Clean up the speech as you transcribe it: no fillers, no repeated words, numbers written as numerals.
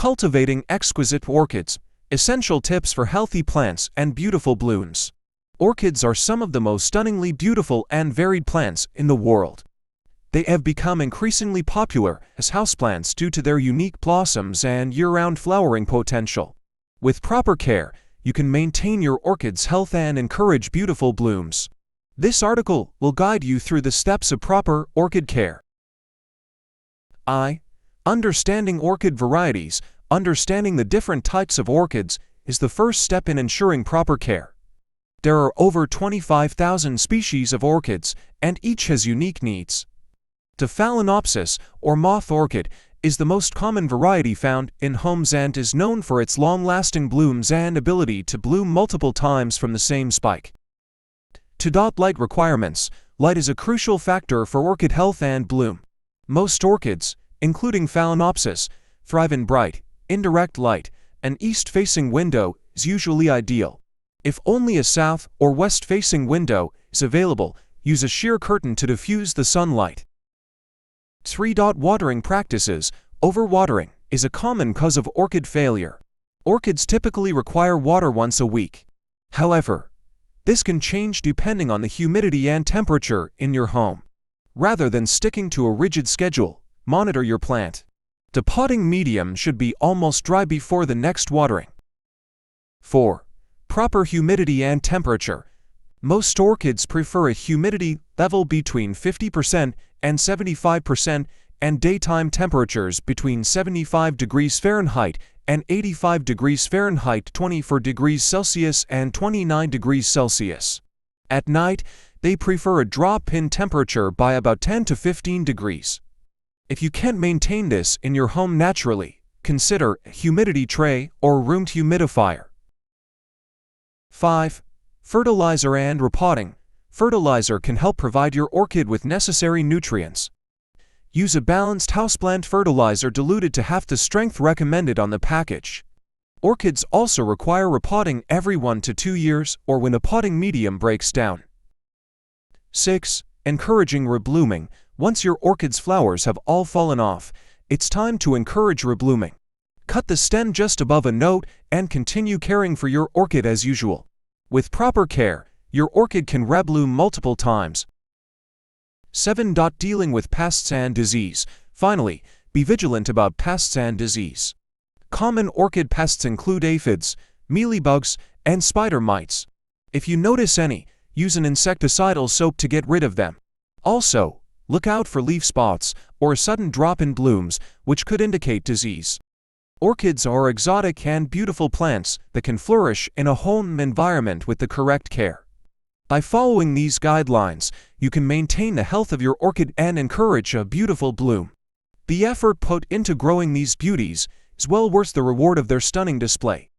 Cultivating exquisite orchids. Essential tips for healthy plants and beautiful blooms. Orchids are some of the most stunningly beautiful and varied plants in the world. They have become increasingly popular as houseplants due to their unique blossoms and year-round flowering potential. With proper care, you can maintain your orchid's health and encourage beautiful blooms. This article will guide you through the steps of proper orchid care. Understanding orchid varieties. Understanding the different types of orchids is the first step in ensuring proper care. There are over 25,000 species of orchids, and each has unique needs. The Phalaenopsis, or moth orchid, is the most common variety found in homes and is known for its long-lasting blooms and ability to bloom multiple times from the same spike. Light requirements. Light is a crucial factor for orchid health and bloom. Most orchids, including Phalaenopsis, thrive in bright, indirect light. An east-facing window is usually ideal. If only a south or west-facing window is available, use a sheer curtain to diffuse the sunlight. Watering practices. Overwatering is a common cause of orchid failure. Orchids typically require water once a week. However, this can change depending on the humidity and temperature in your home. Rather than sticking to a rigid schedule, monitor your plant. The potting medium should be almost dry before the next watering. 4. Proper humidity and temperature. Most orchids prefer a humidity level between 50% and 75% and daytime temperatures between 75 degrees Fahrenheit and 85 degrees Fahrenheit, 24 degrees Celsius and 29 degrees Celsius. At night, they prefer a drop in temperature by about 10 to 15 degrees. If you can't maintain this in your home naturally, consider a humidity tray or room humidifier. 5. Fertilizer and repotting. Fertilizer can help provide your orchid with necessary nutrients. Use a balanced houseplant fertilizer diluted to half the strength recommended on the package. Orchids also require repotting every 1 to 2 years or when a potting medium breaks down. 6. Encouraging reblooming. Once your orchid's flowers have all fallen off, it's time to encourage reblooming. Cut the stem just above a note and continue caring for your orchid as usual. With proper care, your orchid can rebloom multiple times. 7. Dealing with pests and disease. Finally, be vigilant about pests and disease. Common orchid pests include aphids, mealybugs, and spider mites. If you notice any, use an insecticidal soap to get rid of them. Also, look out for leaf spots or a sudden drop in blooms, which could indicate disease. Orchids are exotic and beautiful plants that can flourish in a home environment with the correct care. By following these guidelines, you can maintain the health of your orchid and encourage a beautiful bloom. The effort put into growing these beauties is well worth the reward of their stunning display.